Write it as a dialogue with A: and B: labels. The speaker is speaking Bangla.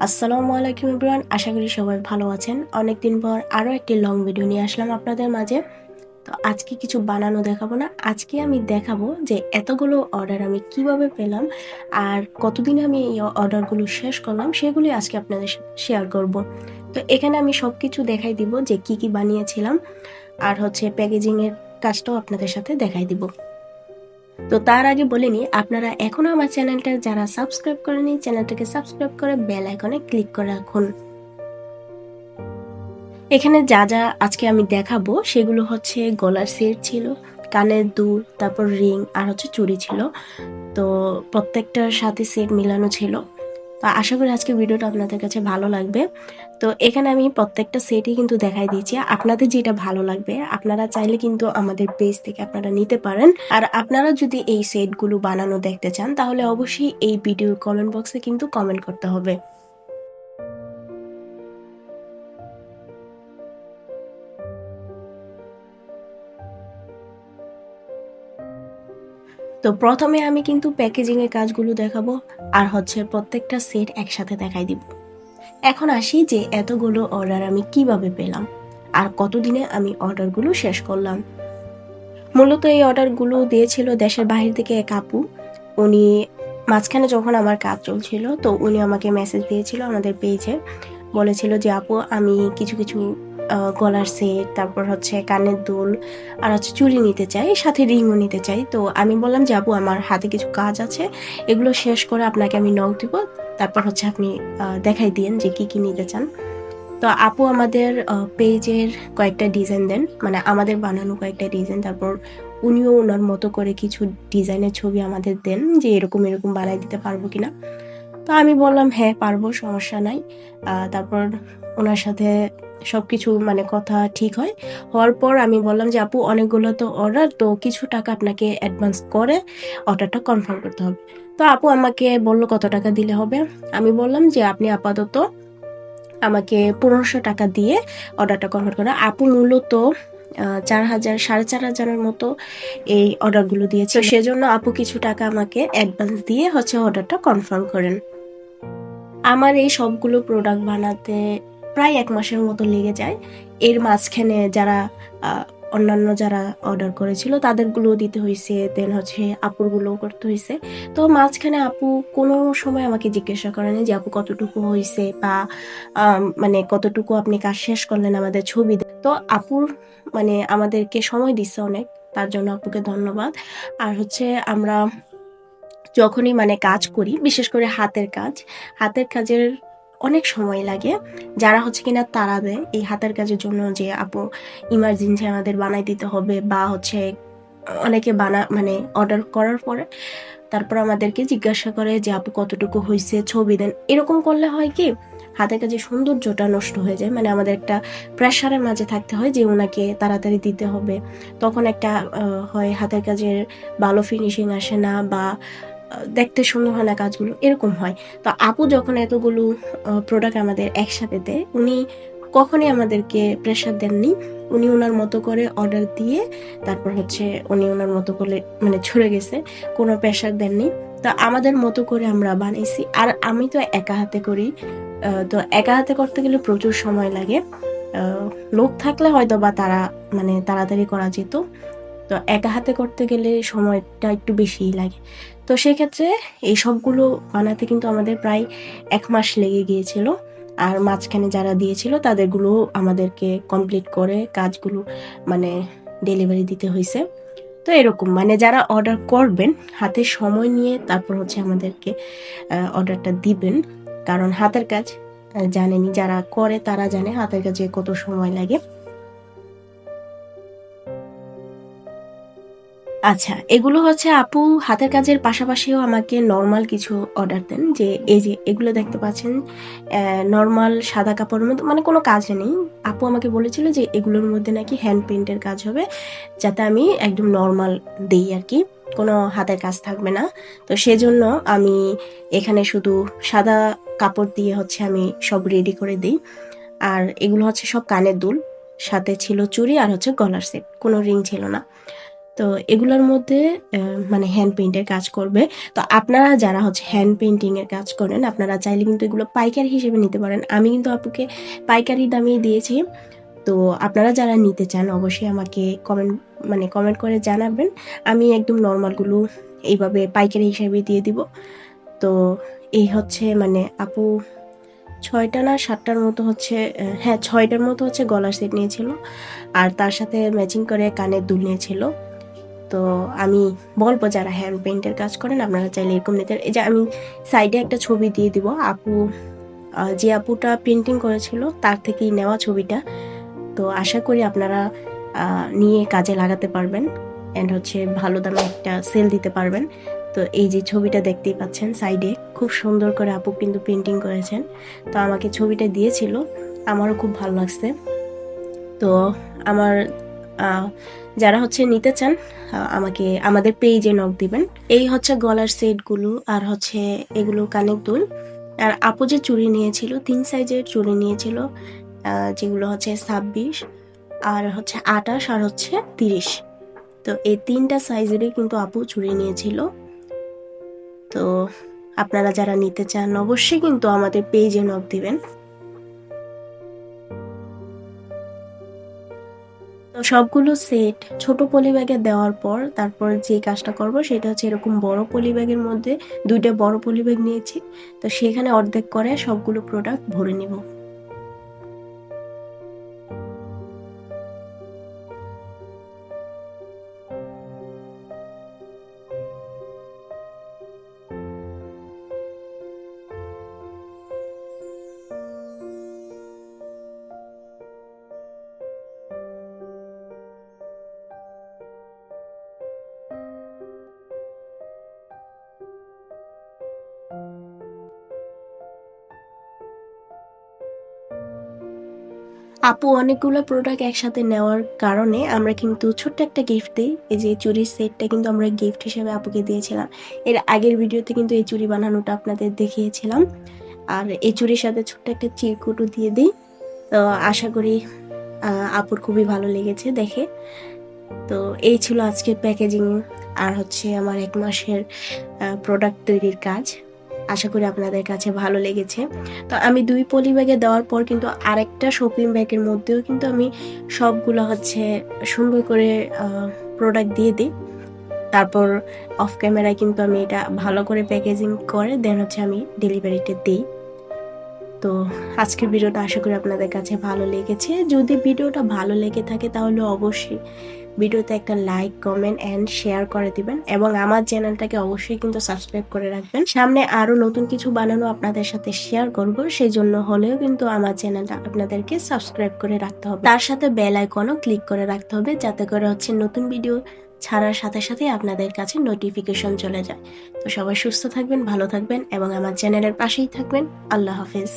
A: আসসালামু আলাইকুম এভরিওয়ান, আশা করি সবাই ভালো আছেন। অনেকদিন পর আরও একটি লং ভিডিও নিয়ে আসলাম আপনাদের মাঝে। তো আজকে কিছু বানানো দেখাবো না, আজকে আমি দেখাবো যে এতগুলো অর্ডার আমি কিভাবে পেলাম আর কতদিন আমি এই অর্ডারগুলো শেষ করলাম, সেগুলি আজকে আপনাদের সাথে শেয়ার করব। তো এখানে আমি সব কিছু দেখাই দিব যে কি কি বানিয়েছিলাম, আর হচ্ছে প্যাকেজিংয়ের কাজটাও আপনাদের সাথে দেখাই দিব। তো তার আগে বলে নিই, আপনারা এখনো আমার চ্যানেলটা যারা সাবস্ক্রাইব করেনি, চ্যানেলটাকে সাবস্ক্রাইব করে বেল আইকনে ক্লিক করে রাখুন। এখানে যা যা আজকে আমি দেখাবো সেগুলো হচ্ছে গলার সেট ছিল, কানের দুল, তারপর রিং আর হচ্ছে চুড়ি ছিল। তো প্রত্যেকটার সাথে সেট মিলানো ছিল। তো আশা করি আজকে ভিডিওটা আপনাদের কাছে ভালো লাগবে। তো এখানে আমি প্রত্যেকটা সেটই কিন্তু দেখাই দিয়েছি, আপনাদের যেটা ভালো লাগবে আপনারা চাইলে কিন্তু আমাদের পেজ থেকে আপনারা নিতে পারেন। আর আপনারা যদি এই সেটগুলো বানানো দেখতে চান তাহলে অবশ্যই এই ভিডিওর কমেন্ট বক্সে কিন্তু কমেন্ট করতে হবে। তো প্রথমে আমি কিন্তু প্যাকেজিং এর কাজগুলো দেখাবো, আর হচ্ছে প্রত্যেকটা সেট একসাথে দেখাই দিব। এখন আসি যে এতগুলো অর্ডার আমি কিভাবে পেলাম আর কতদিনে আমি অর্ডারগুলো শেষ করলাম। মূলত এই অর্ডারগুলো দিয়েছিল দেশের বাহির থেকে এক আপু। উনি মাঝখানে যখন আমার কাজ চলছিল, তো উনি আমাকে মেসেজ দিয়েছিল আমাদের পেজে, বলেছিল যে আপু আমি কিছু কিছু গলার সেট, তারপর হচ্ছে কানের দুল আর হচ্ছে চুড়ি নিতে চাই, সাথে রিংও নিতে চাই। তো আমি বললাম যে আপু আমার হাতে কিছু কাজ আছে, এগুলো শেষ করে আপনাকে আমি নক দিব, তারপর হচ্ছে আপনি দেখাই দিয়েন যে কি কি নিতে চান। তো আপু আমাদের পেজের কয়েকটা ডিজাইন দেন, মানে আমাদের বানানো কয়েকটা ডিজাইন, তারপর উনিও ওনার মতো করে কিছু ডিজাইনের ছবি আমাদের দেন যে এরকম এরকম বানাই দিতে পারবো কিনা। তো আমি বললাম হ্যাঁ পারবো, সমস্যা নাই। তারপর ওনার সাথে সবকিছু মানে কথা ঠিক হয়। হওয়ার পর আমি বললাম যে আপু অনেকগুলো তো অর্ডার, তো কিছু টাকা আপনাকে অ্যাডভান্স করে অর্ডারটা কনফার্ম করতে হবে। তো আপু আমাকে বললো কত টাকা দিলে হবে। আমি বললাম যে আপনি আপাতত আমাকে 1500 টাকা দিয়ে অর্ডারটা কনভার্ট করা। আপু মূলত 4000 4500-এর মতো এই অর্ডারগুলো দিয়েছে, তো সেজন্য আপু কিছু টাকা আমাকে অ্যাডভান্স দিয়ে হচ্ছে অর্ডারটা কনফার্ম করেন। আমার এই সবগুলো প্রোডাক্ট বানাতে প্রায় 1 মাসের মতো লেগে যায়। এর মাঝখানে যারা অন্যান্য যারা অর্ডার করেছিল তাদেরগুলো দিতে হয়েছে, দেন হচ্ছে আপুরগুলোও করতে হয়েছে। তো মাঝখানে আপু কোনো সময় আমাকে জিজ্ঞাসা করেনি যে আপু কতটুকু হয়েছে বা মানে কতটুকু আপনি কাজ শেষ করলেন, আমাদের ছবি দেন। তো আপুর মানে আমাদেরকে সময় দিচ্ছে অনেক, তার জন্য আপুকে ধন্যবাদ। আর হচ্ছে আমরা যখনই মানে কাজ করি, বিশেষ করে হাতের কাজের অনেক সময় লাগে। যারা হচ্ছে কিনা তারা দেয় এই হাতের কাজের জন্য যে আপু ইমার্জেন্সি আমাদের বানাই দিতে হবে, বা হচ্ছে অনেকে মানে অর্ডার করার পরে তারপর আমাদেরকে জিজ্ঞাসা করে যে আপু কতটুকু হয়েছে, ছবি দেন। এরকম করলে হয় কি হাতের কাজে সৌন্দর্যটা নষ্ট হয়ে যায়, মানে আমাদের একটা প্রেশারের মাঝে থাকতে হয় যে ওনাকে তাড়াতাড়ি দিতে হবে। তখন একটা হয় হাতের কাজের ভালো ফিনিশিং আসে না, বা দেখতে সুন্দর হয় না কাজগুলো, এরকম হয়। তো আপু যখন এতগুলো প্রোডাক্ট আমাদের একসাথে দেয়, উনি কখনই আমাদেরকে প্রেশার দেননি। উনি ওনার মতো করে অর্ডার দিয়ে তারপর হচ্ছে উনি ওনার মতো করে মানে ছড়ে গেছে, কোনো প্রেশার দেননি। তো আমাদের মতো করে আমরা বানাইছি। আর আমি তো একা হাতে করি, তো একা হাতে করতে গেলে প্রচুর সময় লাগে। লোক থাকলে হয়তো বা তারা মানে তাড়াতাড়ি করা যেত, তো একা হাতে করতে গেলে সময়টা একটু বেশিই লাগে। তো সেক্ষেত্রে এই সবগুলো বানাতে কিন্তু আমাদের প্রায় 1 মাস লেগে গিয়েছিল। আর মাঝখানে যারা দিয়েছিল তাদেরগুলো আমাদেরকে কমপ্লিট করে কাজগুলো মানে ডেলিভারি দিতে হয়েছে। তো এরকম মানে যারা অর্ডার করবেন হাতে সময় নিয়ে তারপর হচ্ছে আমাদেরকে অর্ডারটা দিবেন, কারণ হাতের কাজ জানেনই, যারা করে তারা জানে হাতের কাজে কত সময় লাগে। আচ্ছা, এগুলো হচ্ছে আপু হাতের কাজের পাশাপাশিও আমাকে নর্মাল কিছু অর্ডার দেন, যে এই যে এগুলো দেখতে পাচ্ছেন নর্মাল সাদা কাপড়ের মধ্যে, মানে কোনো কাজ নেই। আপু আমাকে বলেছিল যে এগুলোর মধ্যে নাকি হ্যান্ড পেইন্টের কাজ হবে, যাতে আমি একদম নর্মাল দেই আর কি, কোনো হাতের কাজ থাকবে না। তো সেজন্য আমি এখানে শুধু সাদা কাপড় দিয়ে হচ্ছে আমি সব রেডি করে দিই। আর এগুলো হচ্ছে সব কানের দুল, সাথে ছিল চুড়ি আর হচ্ছে গলার সেট, কোনো রিং ছিল না। তো এগুলোর মধ্যে মানে হ্যান্ড পেইন্টের কাজ করবে। তো আপনারা যারা হচ্ছে হ্যান্ড পেইন্টিং এর কাজ করেন, আপনারা চাইলে কিন্তু এগুলো পাইকারি হিসেবে নিতে পারেন। আমি কিন্তু আপুকে পাইকারি দামেই দিয়েছি। তো আপনারা যারা নিতে চান অবশ্যই আমাকে কমেন্ট করে জানাবেন। আমি একদম নর্মালগুলো এইভাবে পাইকারি হিসেবে দিয়ে দিব। তো এই হচ্ছে মানে আপু 6টা না 7টার মতো হচ্ছে, হ্যাঁ 6টার মতো হচ্ছে গলার সেট নিয়েছিল, আর তার সাথে ম্যাচিং করে কানের দুল নিয়েছিল। তো আমি বলবো যারা হ্যান্ড পেইন্টের কাজ করেন আপনারা চাইলে এরকম নিতে। এই যে আমি সাইডে একটা ছবি দিয়ে দিব, আপু যে আপুটা পেন্টিং করেছিল তার থেকেই নেওয়া ছবিটা। তো আশা করি আপনারা নিয়ে কাজে লাগাতে পারবেন অ্যান্ড হচ্ছে ভালো দামে একটা সেল দিতে পারবেন। তো এই যে ছবিটা দেখতেই পাচ্ছেন সাইডে খুব সুন্দর করে আপু কিন্তু পেন্টিং করেছেন। তো আমাকে ছবিটা দিয়েছিল, আমারও খুব ভালো লাগছে। তো আমার যারা হচ্ছে নিতে চান আমাকে আমাদের পেজে নক দিবেন। এই হচ্ছে গলার সেটগুলো, আর হচ্ছে এগুলো কানের দুল। আর আপু যে চুড়ি নিয়েছিল 3 সাইজের চুড়ি নিয়েছিল, যেগুলো হচ্ছে 26 আর হচ্ছে 28 আর হচ্ছে 30। তো এই 3টা সাইজেরই কিন্তু আপু চুড়ি নিয়েছিল। তো আপনারা যারা নিতে চান অবশ্যই কিন্তু আমাদের পেজে নক দিবেন। তো সবগুলো সেট ছোট পলি ব্যাগে দেওয়ার পর তারপর যে কাজটা করব সেটা হচ্ছে এরকম বড় পলি ব্যাগের মধ্যে 2টা বড় পলি ব্যাগ নিয়েছি। তো সেখানে অর্ধেক করে সবগুলো প্রোডাক্ট ভরে নিব। আপু অনেকগুলো প্রোডাক্ট একসাথে নেওয়ার কারণে আমরা কিন্তু ছোট্ট একটা গিফট দিই। এই যে চুড়ির সেটটা কিন্তু আমরা গিফট হিসেবে আপুকে দিয়েছিলাম। এর আগের ভিডিওতে কিন্তু এই চুড়ি বানানোটা আপনাদের দেখিয়েছিলাম। আর এই চুড়ির সাথে ছোট্ট একটা চিরকুটও দিয়ে দিই। তো আশা করি আপুর খুবই ভালো লেগেছে দেখে। তো এই ছিল আজকের প্যাকেজিং আর হচ্ছে আমার 1 মাসের প্রোডাক্ট তৈরির কাজ। আশা করি আপনাদের কাছে ভালো লেগেছে। তো আমি 2 পলি ব্যাগে দেওয়ার পর কিন্তু আরেকটা শপিং ব্যাগের মধ্যেও কিন্তু আমি সবগুলো হচ্ছে সুন্দর করে প্রোডাক্ট দিয়ে দিই। তারপর অফ ক্যামেরায় কিন্তু আমি এটা ভালো করে প্যাকেজিং করে দেন হচ্ছে আমি ডেলিভারিতে দিই। তো আজকের ভিডিওটা আশা করি আপনাদের কাছে ভালো লেগেছে। যদি ভিডিওটা ভালো লেগে থাকে তাহলে অবশ্যই ভিডিওতে একটা লাইক কমেন্ট অ্যান্ড শেয়ার করে দিবেন, এবং আমার চ্যানেলটাকে অবশ্যই কিন্তু সাবস্ক্রাইব করে রাখবেন। সামনে আরো নতুন কিছু বানানো আপনাদের সাথে শেয়ার করব, সেই জন্য হলেও কিন্তু আমার চ্যানেলটা আপনাদেরকে সাবস্ক্রাইব করে রাখতে হবে। তার সাথে বেল আইকনও ক্লিক করে রাখতে হবে, যাতে করে হচ্ছে নতুন ভিডিও ছাড়ার সাথে সাথে আপনাদের কাছে নোটিফিকেশন চলে যায়। তো সবাই সুস্থ থাকবেন, ভালো থাকবেন এবং আমার চ্যানেলের পাশেই থাকবেন। আল্লাহ হাফেজ।